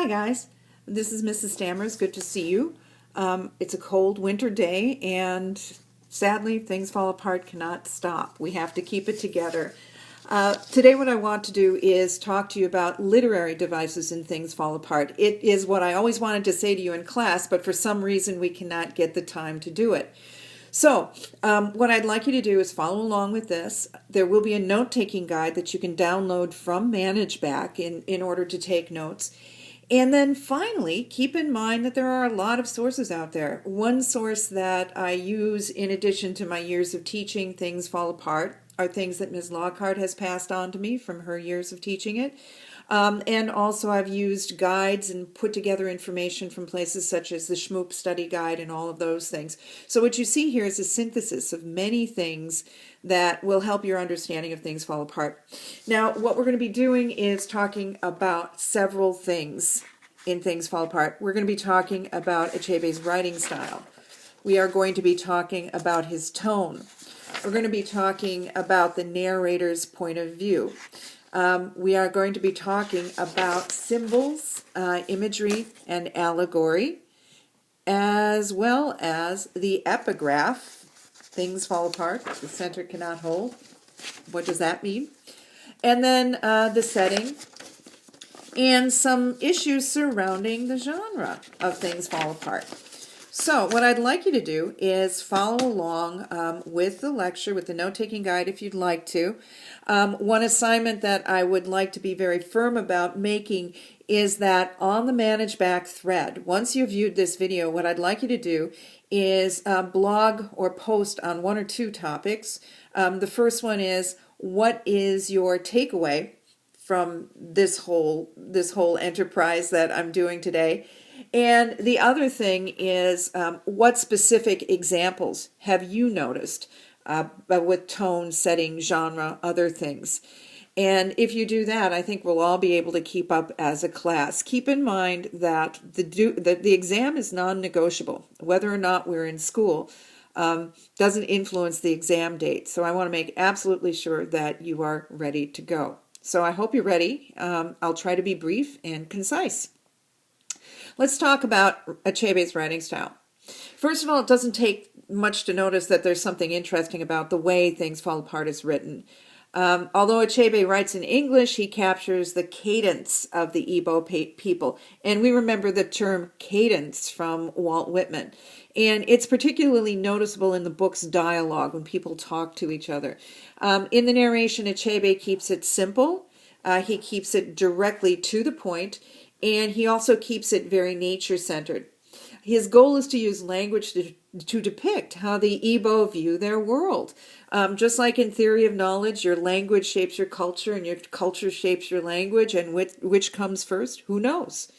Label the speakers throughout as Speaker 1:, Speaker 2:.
Speaker 1: Hi guys, this is Mrs. Stammers. Good to see you. It's a cold winter day and sadly things fall apart cannot stop. We have to keep it together. Today what I want to do is talk to you about literary devices and things fall apart. It is what I always wanted to say to you in class, but for some reason we cannot get the time to do it. So what I'd like you to do is follow along with this. There will be a note-taking guide that you can download from ManageBack in order to take notes. And then finally, keep in mind that there are a lot of sources out there. One source that I use in addition to my years of teaching Things Fall Apart are things that Ms. Lockhart has passed on to me from her years of teaching it. And also I've used guides and put together information from places such as the Schmoop Study Guide and all of those things. So what you see here is a synthesis of many things that will help your understanding of Things Fall Apart. Now, what we're going to be doing is talking about several things in Things Fall Apart. We're going to be talking about Achebe's writing style. We are going to be talking about his tone. We're going to be talking about the narrator's point of view. We are going to be talking about symbols, imagery, and allegory, as well as the epigraph. Things fall apart, the center cannot hold. What does that mean? And then the setting and some issues surrounding the genre of Things Fall Apart. So what I'd like you to do is follow along with the lecture, with the note-taking guide if you'd like to. One assignment that I would like to be very firm about making is that on the ManageBack thread, once you've viewed this video, what I'd like you to do is blog or post on one or two topics. The first one is, what is your takeaway from this whole enterprise that I'm doing today? And the other thing is, what specific examples have you noticed with tone, setting, genre, other things? And if you do that, I think we'll all be able to keep up as a class. Keep in mind that the exam is non-negotiable. Whether or not we're in school doesn't influence the exam date. So I want to make absolutely sure that you are ready to go. So I hope you're ready. I'll try to be brief and concise. Let's talk about Achebe's writing style. First of all, it doesn't take much to notice that there's something interesting about the way Things Fall Apart is written. Although Achebe writes in English, he captures the cadence of the Igbo people. And we remember the term cadence from Walt Whitman. And it's particularly noticeable in the book's dialogue when people talk to each other. In the narration, Achebe keeps it simple. He keeps it directly to the point. And he also keeps it very nature-centered. His goal is to use language to depict how the Igbo view their world. Just like in Theory of Knowledge, your language shapes your culture and your culture shapes your language, and which comes first, who knows?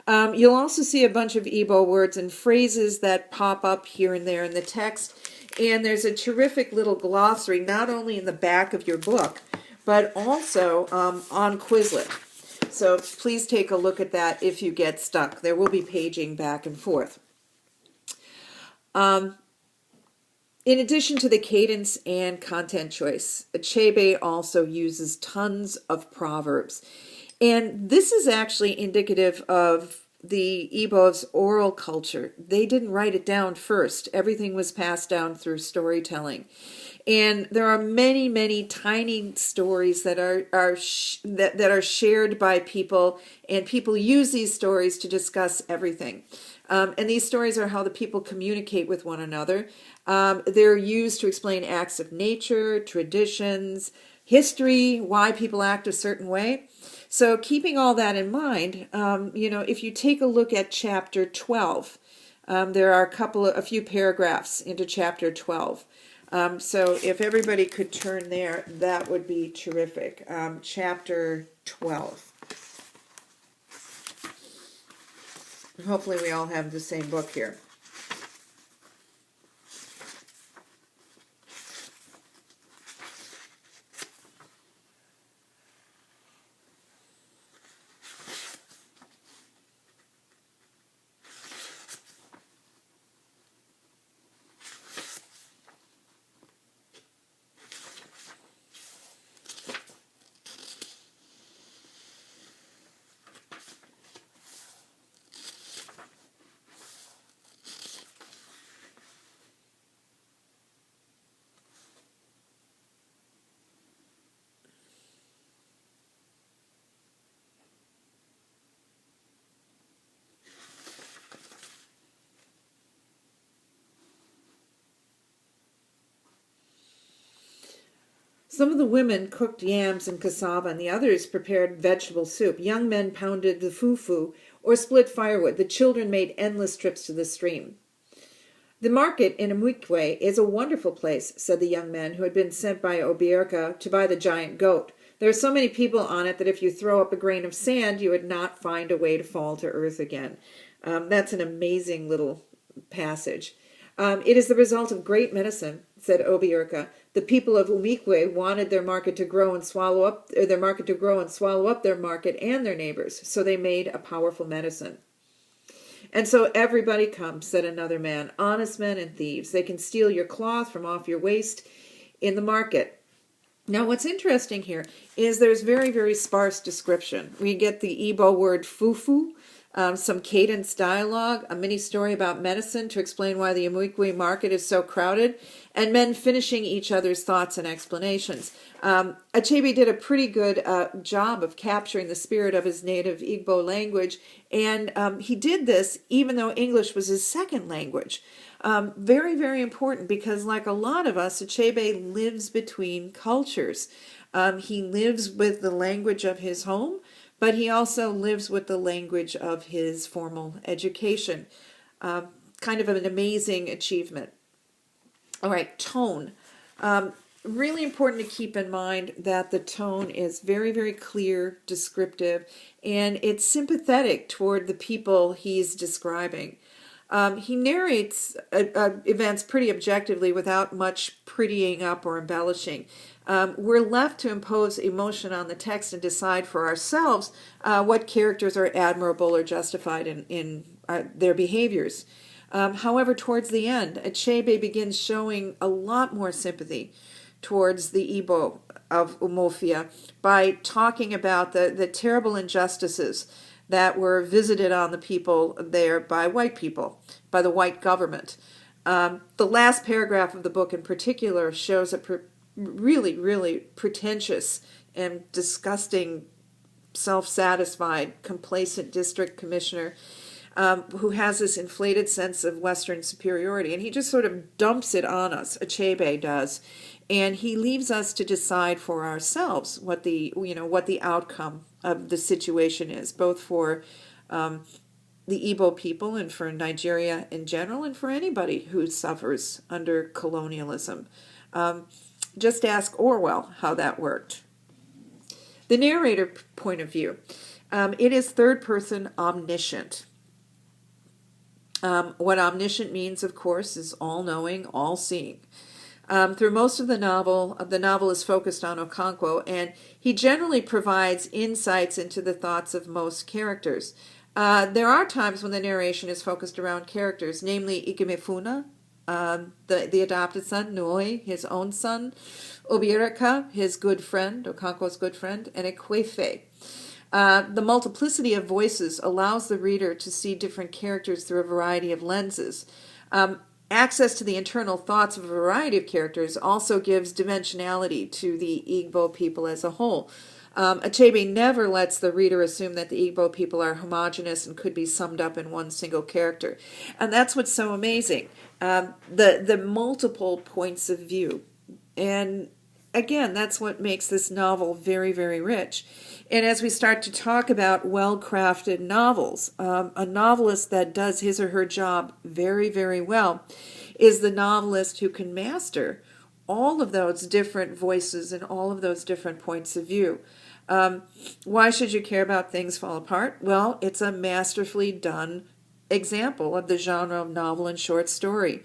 Speaker 1: You'll also see a bunch of Igbo words and phrases that pop up here and there in the text. And there's a terrific little glossary, not only in the back of your book, but also on Quizlet. So please take a look at that if you get stuck. There will be paging back and forth. In addition to the cadence and content choice, Achebe also uses tons of proverbs. And this is actually indicative of the Igbo's oral culture. They didn't write it down first. Everything was passed down through storytelling. And there are many, many tiny stories that are shared by people, and people use these stories to discuss everything. And these stories are how the people communicate with one another. They're used to explain acts of nature, traditions, history, why people act a certain way. So keeping all that in mind, if you take a look at chapter 12, there are a few paragraphs into chapter 12. So if everybody could turn there, that would be terrific. Chapter 12. Hopefully we all have the same book here. Some of the women cooked yams and cassava, and the others prepared vegetable soup. Young men pounded the fufu or split firewood. The children made endless trips to the stream. The market in Amwikwe is a wonderful place, said the young men who had been sent by Obierka to buy the giant goat. There are so many people on it that if you throw up a grain of sand, you would not find a way to fall to earth again. That's an amazing little passage. It is the result of great medicine, said Obierka. The people of Umikwe wanted their market to grow and swallow up their market and their neighbors, so they made a powerful medicine. And so everybody comes, said another man, honest men and thieves. They can steal your cloth from off your waist in the market. Now, what's interesting here is there's very, very sparse description. We get the Igbo word fufu, some cadence dialogue, a mini story about medicine to explain why the Amwikwe market is so crowded, and men finishing each other's thoughts and explanations. Achebe did a pretty good job of capturing the spirit of his native Igbo language, and he did this even though English was his second language. Very, very important because, like a lot of us, Achebe lives between cultures. He lives with the language of his home, but he also lives with the language of his formal education. Kind of an amazing achievement. All right, tone. Really important to keep in mind that the tone is very, very clear, descriptive, and it's sympathetic toward the people he's describing. He narrates events pretty objectively without much prettying up or embellishing. We're left to impose emotion on the text and decide for ourselves what characters are admirable or justified in their behaviors. However, towards the end, Achebe begins showing a lot more sympathy towards the Igbo of Umofia by talking about the terrible injustices that were visited on the people there by white people, by the white government. The last paragraph of the book in particular shows a really, really pretentious and disgusting, self-satisfied, complacent district commissioner who has this inflated sense of Western superiority, and he just sort of dumps it on us. Achebe does, and he leaves us to decide for ourselves what the outcome of the situation is, both for the Igbo people and for Nigeria in general, and for anybody who suffers under colonialism. Just ask Orwell how that worked. The narrator point of view. It is third person omniscient. What omniscient means, of course, is all-knowing, all-seeing. Through most of the novel is focused on Okonkwo, and he generally provides insights into the thoughts of most characters. There are times when the narration is focused around characters, namely Ikemefuna, the adopted son, Noi, his own son, Obierika, his good friend, Okonkwo's good friend, and Ekwefe. The multiplicity of voices allows the reader to see different characters through a variety of lenses. Access to the internal thoughts of a variety of characters also gives dimensionality to the Igbo people as a whole. Achebe never lets the reader assume that the Igbo people are homogeneous and could be summed up in one single character. And that's what's so amazing, the multiple points of view. And again, that's what makes this novel very, very rich. And as we start to talk about well-crafted novels, a novelist that does his or her job very, very well is the novelist who can master all of those different voices and all of those different points of view. Why should you care about Things Fall Apart? Well, it's a masterfully done example of the genre of novel and short story.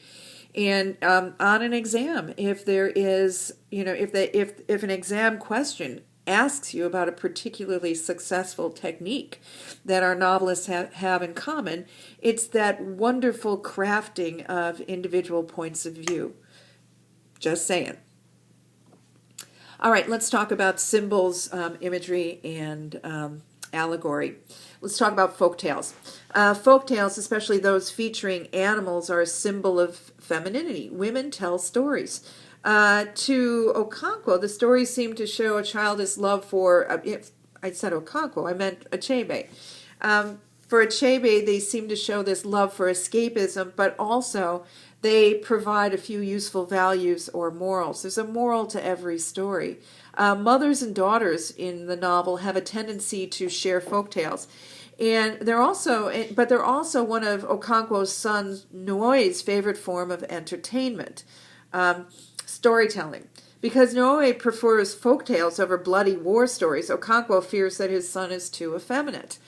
Speaker 1: And on an exam, if there is, if an exam question asks you about a particularly successful technique that our novelists have in common, it's that wonderful crafting of individual points of view. Just saying. All right, let's talk about symbols, imagery, and allegory. Let's talk about folktales. Folktales, especially those featuring animals, are a symbol of femininity. Women tell stories. To Okonkwo, the stories seem to show a childish love for, if I said Okonkwo, I meant Achebe. For Achebe, they seem to show this love for escapism, but also they provide a few useful values or morals. There's a moral to every story. Mothers and daughters in the novel have a tendency to share folk tales. And they're also one of Okonkwo's son Nuoi's favorite form of entertainment, storytelling. Because Noe prefers folk tales over bloody war stories, Okonkwo fears that his son is too effeminate.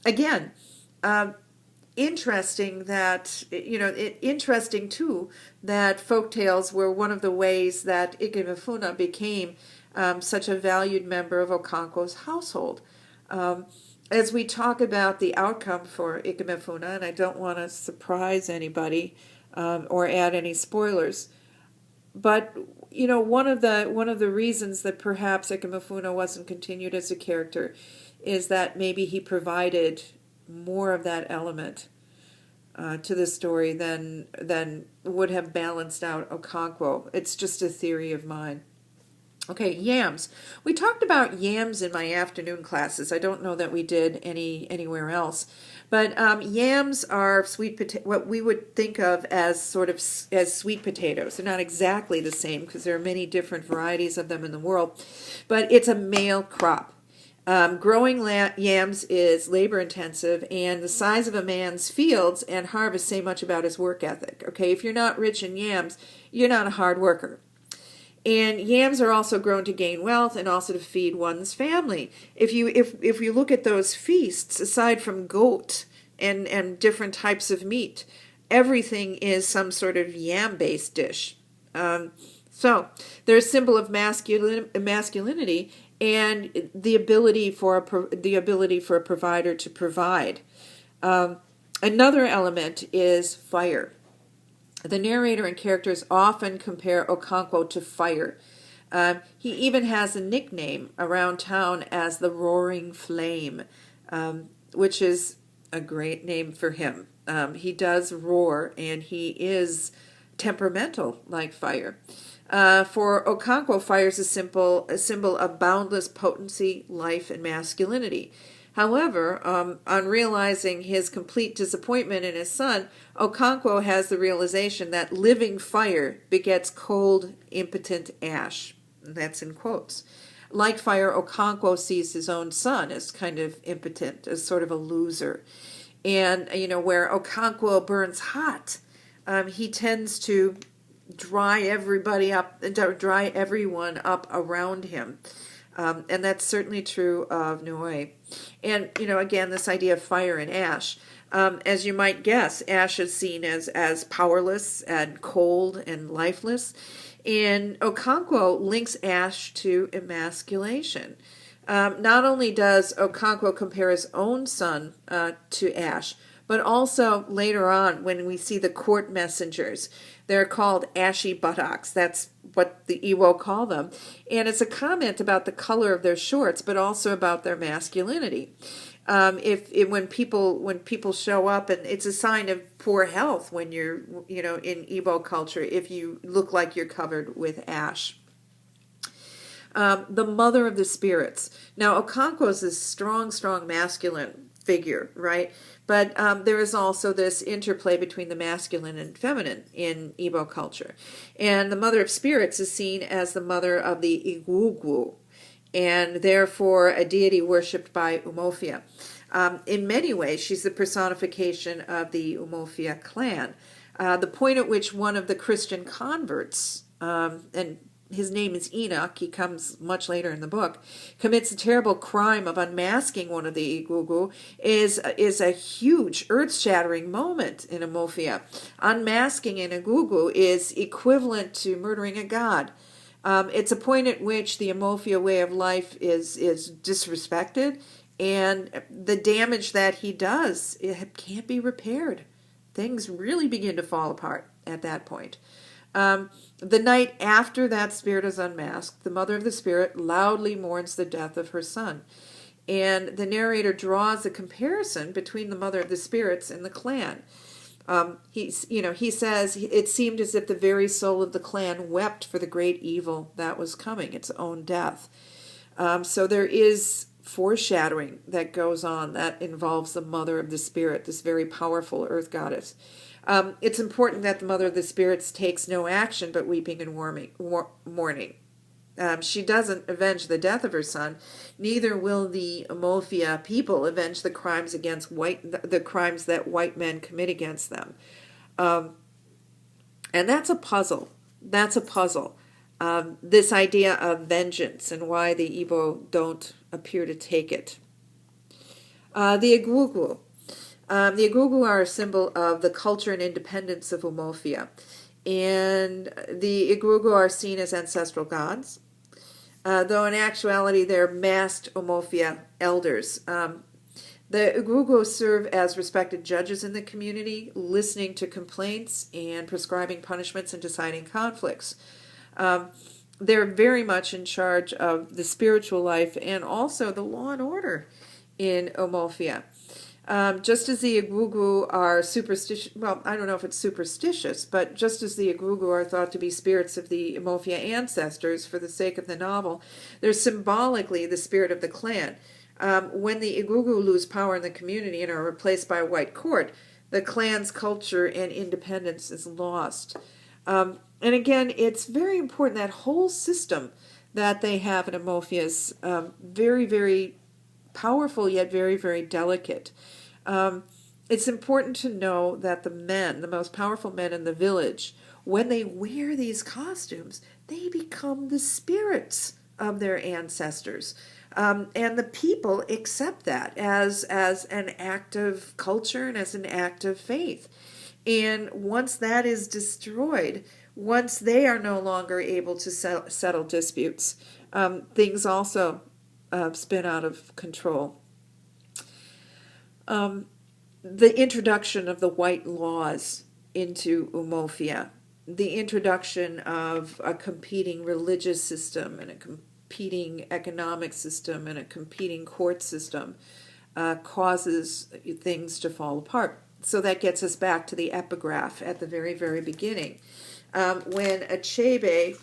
Speaker 1: Again, interesting that, interesting too that folk tales were one of the ways that Ikemefuna became such a valued member of Okonkwo's household. As we talk about the outcome for Ikemefuna, and I don't want to surprise anybody or add any spoilers, but one of the reasons that perhaps Ikemefuna wasn't continued as a character is that maybe he provided more of that element to the story than would have balanced out Okonkwo. It's just a theory of mine. Okay, yams. We talked about yams in my afternoon classes. I don't know that we did anywhere else. But yams are what we would think of as as sweet potatoes. They're not exactly the same because there are many different varieties of them in the world. But it's a male crop. Growing yams is labor intensive, and the size of a man's fields and harvest say much about his work ethic. Okay, if you're not rich in yams, you're not a hard worker. And yams are also grown to gain wealth and also to feed one's family. If you look at those feasts, aside from goat and different types of meat, everything is some sort of yam-based dish. So they're a symbol of masculinity and the ability for a provider to provide. Another element is fire. The narrator and characters often compare Okonkwo to fire. He even has a nickname around town as the Roaring Flame, which is a great name for him. He does roar, and he is temperamental like fire. For Okonkwo, fire is a symbol of boundless potency, life, and masculinity. However, on realizing his complete disappointment in his son, Okonkwo has the realization that living fire begets cold, impotent ash. That's in quotes. Like fire, Okonkwo sees his own son as kind of impotent, as sort of a loser. And, where Okonkwo burns hot, he tends to dry everyone up around him. And that's certainly true of Nui. And, again, this idea of fire and ash. As you might guess, ash is seen as powerless and cold and lifeless. And Okonkwo links ash to emasculation. Not only does Okonkwo compare his own son to ash, but also later on when we see the court messengers, they're called ashy buttocks. That's what the Iwo call them. And it's a comment about the color of their shorts, but also about their masculinity. When people show up, and it's a sign of poor health when you're, in Igbo culture, if you look like you're covered with ash. The mother of the spirits. Now, Okonkwo is this strong masculine figure, right? But there is also this interplay between the masculine and feminine in Igbo culture. And the mother of spirits is seen as the mother of the Igugu, and therefore a deity worshipped by Umofia. In many ways, she's the personification of the Umofia clan. The point at which one of the Christian converts, and his name is Enoch, he comes much later in the book, commits a terrible crime of unmasking one of the Igugu is a huge, earth-shattering moment in Umofia. Unmasking an Igugu is equivalent to murdering a god. It's a point at which the Umofia way of life is disrespected, and the damage that he does, it can't be repaired. Things really begin to fall apart at that point. The night after that spirit is unmasked, the mother of the spirit loudly mourns the death of her son. And the narrator draws a comparison between the mother of the spirits and the clan. He says it seemed as if the very soul of the clan wept for the great evil that was coming, its own death. So there is foreshadowing that goes on that involves the mother of the spirit, this very powerful earth goddess. It's important that the mother of the spirits takes no action but weeping and mourning. She doesn't avenge the death of her son. Neither will the Amalfia people avenge the crimes against the crimes that white men commit against them. And that's a puzzle. That's a puzzle. This idea of vengeance and why the Igbo don't appear to take it. The Igugu. The Igugu are a symbol of the culture and independence of Umuofia. And the Igugu are seen as ancestral gods, though in actuality they're masked Umuofia elders. The Igugu serve as respected judges in the community, listening to complaints and prescribing punishments and deciding conflicts. They're very much in charge of the spiritual life and also the law and order in Umuofia. Just as the Igugu are superstitious, well, I don't know if it's superstitious, but just as the Igugu are thought to be spirits of the Umuofia ancestors for the sake of the novel, they're symbolically the spirit of the clan. When the Igugu lose power in the community and are replaced by a white court, the clan's culture and independence is lost. And again, it's very important, that whole system that they have in Umuofia is very, very powerful, yet very, very delicate. It's important to know that the men, the most powerful men in the village, when they wear these costumes, they become the spirits of their ancestors. And the people accept that as an act of culture and as an act of faith. And once that is destroyed, once they are no longer able to settle disputes, things also spin out of control. The introduction of the white laws into Umuofia, the introduction of a competing religious system and a competing economic system and a competing court system causes things to fall apart. So that gets us back to the epigraph at the very, very beginning. When Achebe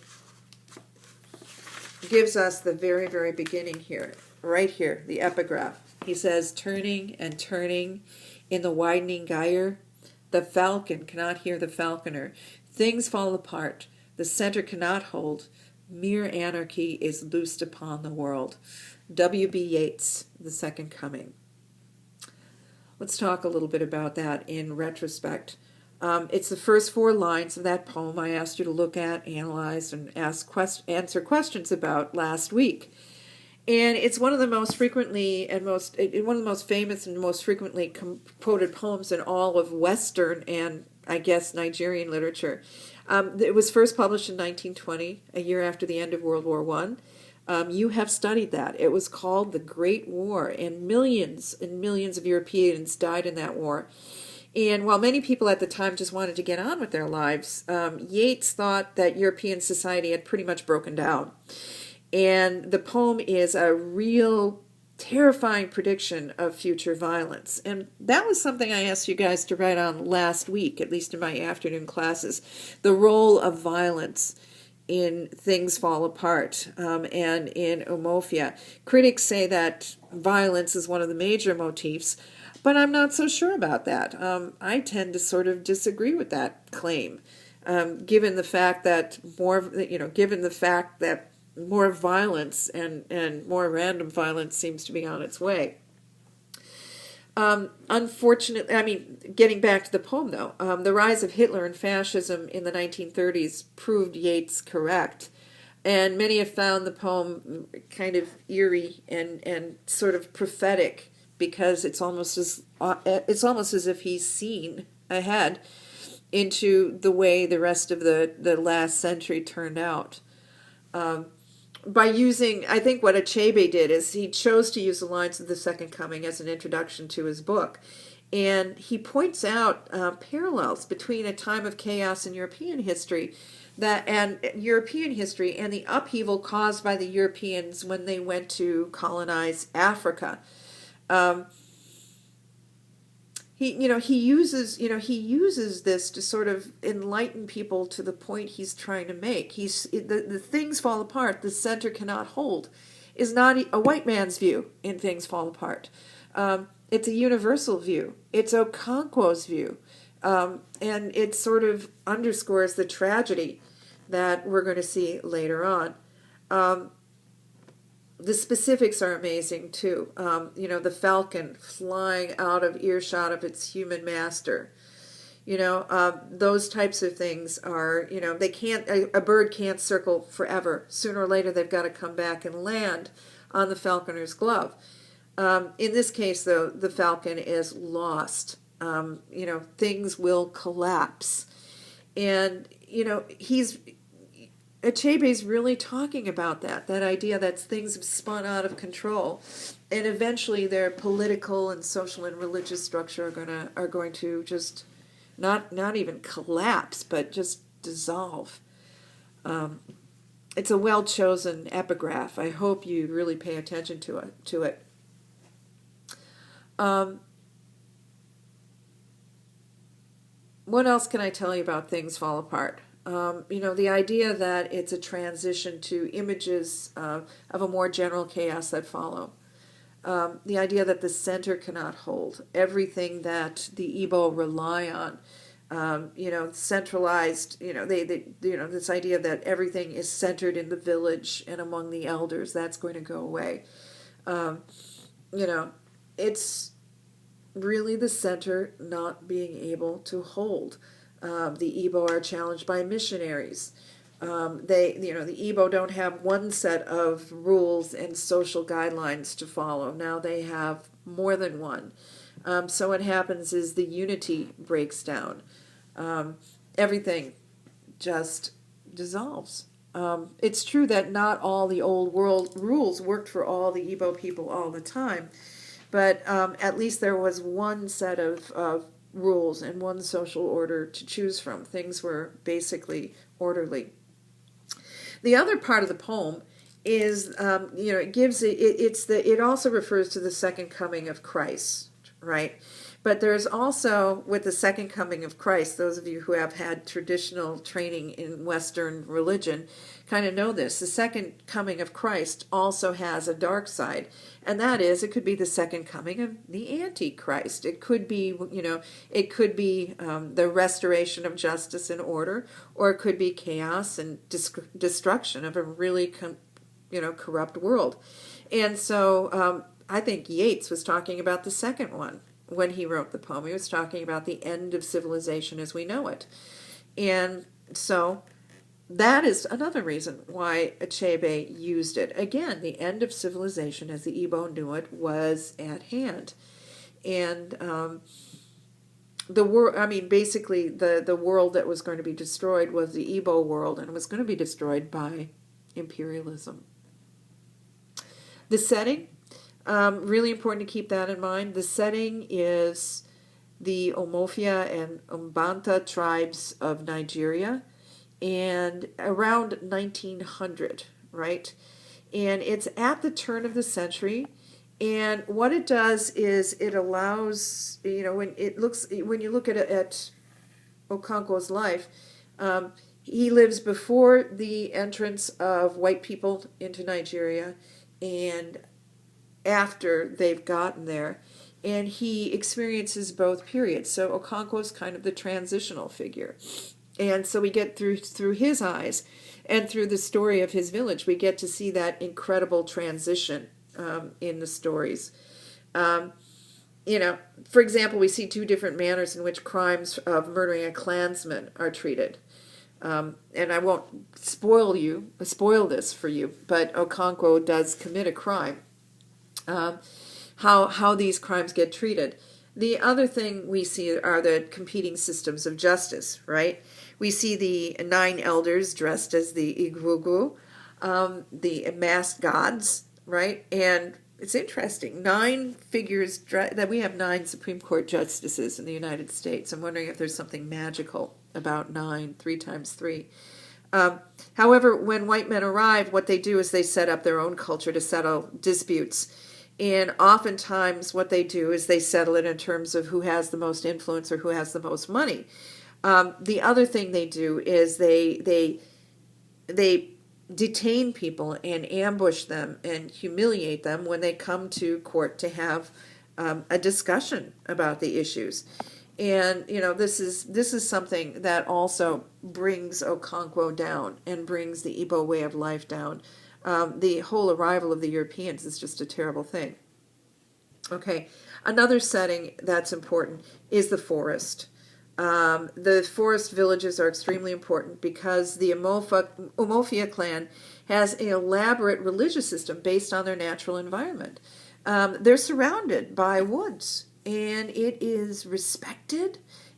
Speaker 1: gives us the very, very beginning here, right here, the epigraph. He says, turning and turning in the widening gyre, the falcon cannot hear the falconer. Things fall apart. The center cannot hold. Mere anarchy is loosed upon the world. W.B. Yeats, The Second Coming. Let's talk a little bit about that in retrospect. It's the first 4 lines of that poem I asked you to look at, analyze, and answer questions about last week. And it's one of the most frequently and one of the most famous and most frequently quoted poems in all of Western and, I guess, Nigerian literature. It was first published in 1920, a year after the end of World War I. You have studied that. It was called The Great War, and millions of Europeans died in that war. And while many people at the time just wanted to get on with their lives, Yeats thought that European society had pretty much broken down. And the poem is a real terrifying prediction of future violence. And that was something I asked you guys to write on last week, at least in my afternoon classes. The role of violence in Things Fall Apart and in Umuofia. Critics say that violence is one of the major motifs, but I'm not so sure about that. I tend to sort of disagree with that claim, given the fact that more violence and more random violence seems to be on its way. Unfortunately, getting back to the poem though, the rise of Hitler and fascism in the 1930s proved Yeats correct. And many have found the poem kind of eerie and sort of prophetic, because it's almost as if he's seen ahead into the way the rest of the last century turned out. By using, I think what Achebe did is he chose to use the lines of The Second Coming as an introduction to his book. And he points out parallels between a time of chaos in European history and the upheaval caused by the Europeans when they went to colonize Africa. He uses this to sort of enlighten people to the point he's trying to make. The things fall apart, the center cannot hold. is not a white man's view in Things Fall Apart. It's a universal view. It's Okonkwo's view. And it sort of underscores the tragedy that we're going to see later on. The specifics are amazing too. The falcon flying out of earshot of its human master. Those types of things are, they can't, a bird can't circle forever. Sooner or later, they've got to come back and land on the falconer's glove. In this case, though, the falcon is lost. Things will collapse. And, Achebe's really talking about that idea that things have spun out of control. And eventually their political and social and religious structure are going to just not even collapse, but just dissolve. It's a well-chosen epigraph. I hope you really pay attention to it. What else can I tell you about Things Fall Apart? The idea that it's a transition to images of a more general chaos that follow. The idea that the center cannot hold everything that the Igbo rely on. Centralized. This idea that everything is centered in the village and among the elders. That's going to go away. It's really the center not being able to hold. The Igbo are challenged by missionaries. The Igbo don't have one set of rules and social guidelines to follow. Now they have more than one. So what happens is the unity breaks down. Everything just dissolves. It's true that not all the old world rules worked for all the Igbo people all the time, but at least there was one set of rules and one social order to choose from. Things were basically orderly. The other part of the poem is, it also refers to the second coming of Christ, right? But there's also, with the second coming of Christ, those of you who have had traditional training in Western religion kind of know this. The second coming of Christ also has a dark side, and that is, it could be the second coming of the Antichrist. It could be, the restoration of justice and order, or it could be chaos and destruction of a really, corrupt world. And so I think Yeats was talking about the second one. When he wrote the poem, he was talking about the end of civilization as we know it. And so that is another reason why Achebe used it. Again, the end of civilization as the Igbo knew it was at hand. And the world, basically the world that was going to be destroyed was the Igbo world, and it was going to be destroyed by imperialism. The setting, really important to keep that in mind. The setting is the Omofia and Mbanta tribes of Nigeria, and around 1900, right? And it's at the turn of the century, and what it does is it allows, when you look at Okonkwo's life, he lives before the entrance of white people into Nigeria, and after they've gotten there, and he experiences both periods. So Okonkwo's kind of the transitional figure. And so we get through his eyes and through the story of his village, we get to see that incredible transition in the stories. For example, we see two different manners in which crimes of murdering a clansman are treated. And I won't spoil this for you, but Okonkwo does commit a crime. How these crimes get treated. The other thing we see are the competing systems of justice, right? We see the 9 elders dressed as the Igwugwu, the masked gods, right? And it's interesting, 9 figures, that we have 9 Supreme Court justices in the United States. I'm wondering if there's something magical about 9, 3 times 3. However, when white men arrive, what they do is they set up their own culture to settle disputes. And oftentimes what they do is they settle it in terms of who has the most influence or who has the most money. The other thing they do is they detain people and ambush them and humiliate them when they come to court to have a discussion about the issues. And this is something that also brings Okonkwo down and brings the Igbo way of life down. The whole arrival of the Europeans is just a terrible thing. Okay, another setting that's important is the forest. The forest villages are extremely important because the Umofia clan has an elaborate religious system based on their natural environment. They're surrounded by woods, and it is respected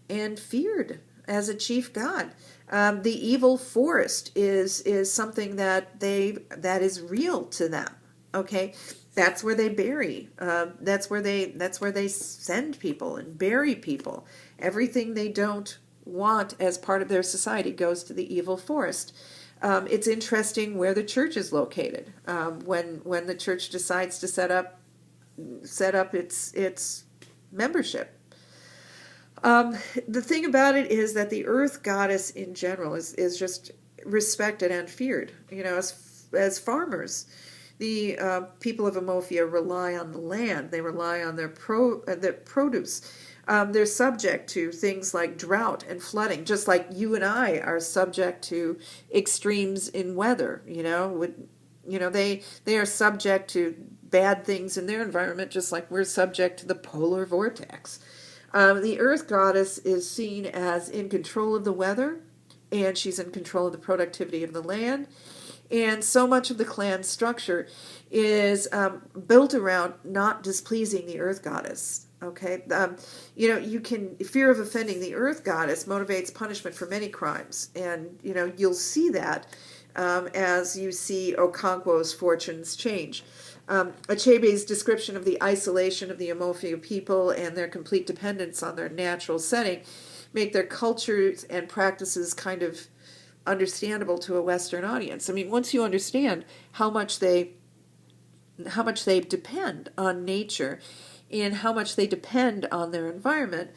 Speaker 1: and feared as a chief god. The evil forest is something that is real to them. Okay, that's where they bury. That's where they send people and bury people. Everything they don't want as part of their society goes to the evil forest. It's interesting where the church is located. When the church decides to set up its membership. The thing about it is that the earth goddess in general is just respected and feared. As farmers, the people of Umofia rely on the land. They rely on their produce. They're subject to things like drought and flooding, just like you and I are subject to extremes in weather. They are subject to bad things in their environment, just like we're subject to the polar vortex. The earth goddess is seen as in control of the weather, and she's in control of the productivity of the land. And so much of the clan structure is built around not displeasing the earth goddess. Okay, fear of offending the earth goddess motivates punishment for many crimes, and you'll see that as you see Okonkwo's fortunes change. Achebe's description of the isolation of the Umofia people and their complete dependence on their natural setting make their cultures and practices kind of understandable to a Western audience. I mean, once you understand how much they depend on nature and how much they depend on their environment,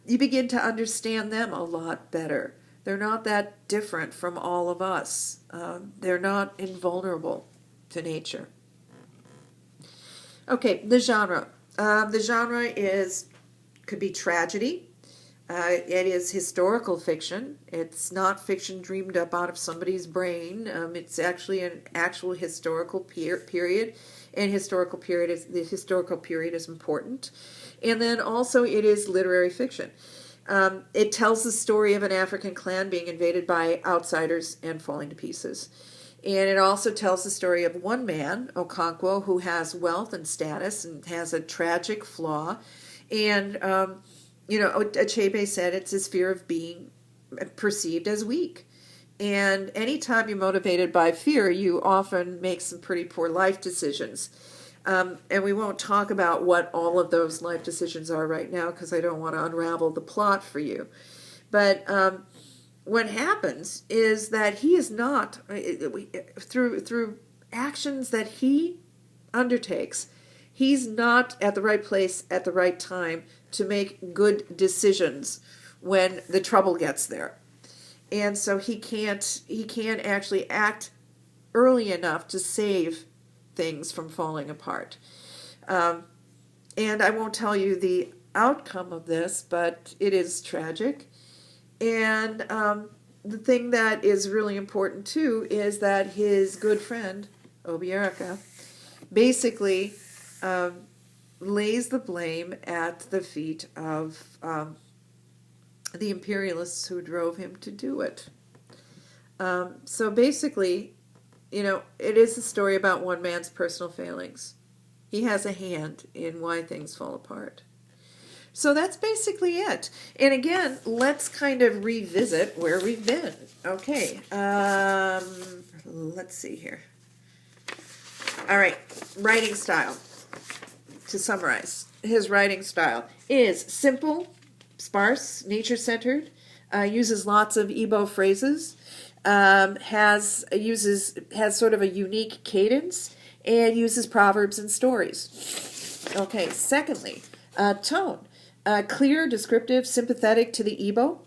Speaker 1: you begin to understand them a lot better. They're not that different from all of us. They're not invulnerable to nature. Okay, the genre. The genre could be tragedy. It is historical fiction. It's not fiction dreamed up out of somebody's brain. It's actually an actual historical period, and the historical period is important. And then also it is literary fiction. It tells the story of an African clan being invaded by outsiders and falling to pieces. And it also tells the story of one man, Okonkwo, who has wealth and status and has a tragic flaw. And, Achebe said it's his fear of being perceived as weak. And anytime you're motivated by fear, you often make some pretty poor life decisions. And we won't talk about what all of those life decisions are right now because I don't want to unravel the plot for you. But what happens is that he is not, through actions that he undertakes, he's not at the right place at the right time to make good decisions when the trouble gets there. And so he can't actually act early enough to save things from falling apart. And I won't tell you the outcome of this, but it is tragic. And the thing that is really important too is that his good friend, Obiaraka, basically lays the blame at the feet of the imperialists who drove him to do it. So basically, it is a story about one man's personal failings. He has a hand in why things fall apart. So that's basically it. And again, let's kind of revisit where we've been. Okay, let's see here. All right, writing style. To summarize, his writing style is simple, sparse, nature-centered, uses lots of Igbo phrases, has sort of a unique cadence, and uses proverbs and stories. Okay, secondly, tone. Clear, descriptive, sympathetic to the Igbo.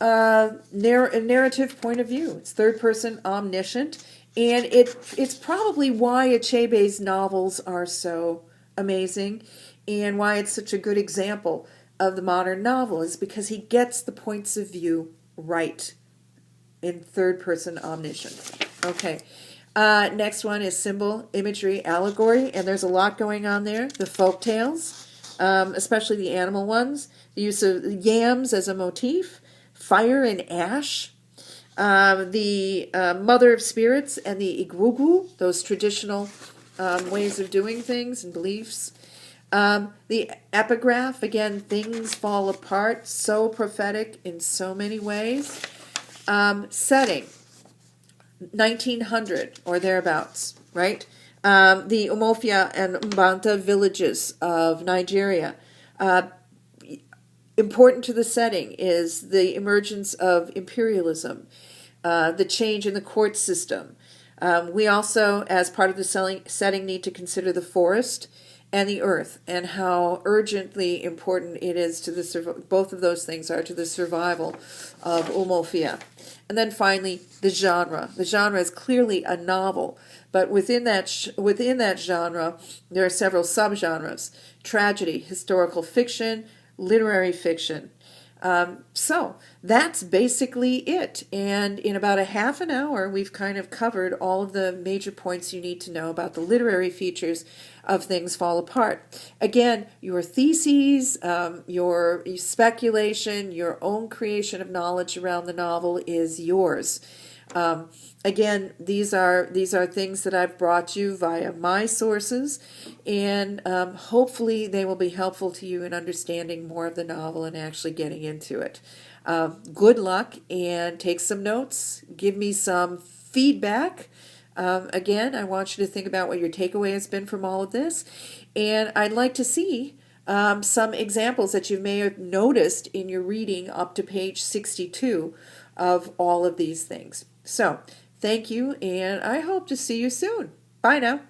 Speaker 1: a narrative point of view. It's third person omniscient, and it's probably why Achebe's novels are so amazing, and why it's such a good example of the modern novel, is because he gets the points of view right in third person omniscient. Okay. Next one is symbol, imagery, allegory, and there's a lot going on there. The folk tales, especially the animal ones, the use of yams as a motif, fire and ash, the mother of spirits and the igugu, those traditional ways of doing things and beliefs. The epigraph, again, things fall apart, so prophetic in so many ways. Setting, 1900 or thereabouts, right? The Umofia and Mbanta villages of Nigeria. Important to the setting is the emergence of imperialism, the change in the court system. We also, as part of the setting, need to consider the forest and the earth, and how urgently important it is to the both of those things are to the survival of Umofia. And then finally, the genre. The genre is clearly a novel, but within that genre, there are several subgenres: tragedy, historical fiction, literary fiction. So that's basically it. And in about a half an hour, we've kind of covered all of the major points you need to know about the literary features of Things Fall Apart. Again, your theses, your speculation, your own creation of knowledge around the novel is yours. Again, these are things that I've brought you via my sources, and hopefully they will be helpful to you in understanding more of the novel and actually getting into it. Good luck, and take some notes. Give me some feedback. Again, I want you to think about what your takeaway has been from all of this, and I'd like to see some examples that you may have noticed in your reading up to page 62 of all of these things. So, thank you, and I hope to see you soon. Bye now.